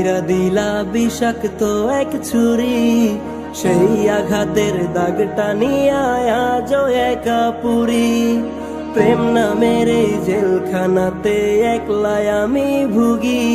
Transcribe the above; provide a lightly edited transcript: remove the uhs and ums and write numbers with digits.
মাইরা দিলা বিষাক্ত এক ছুরি, সেই আঘাতের দাগটা নিয়া আজও একা পুরি। প্রেম নামের এই জেলখানাতে একলাই আমি ভুগি,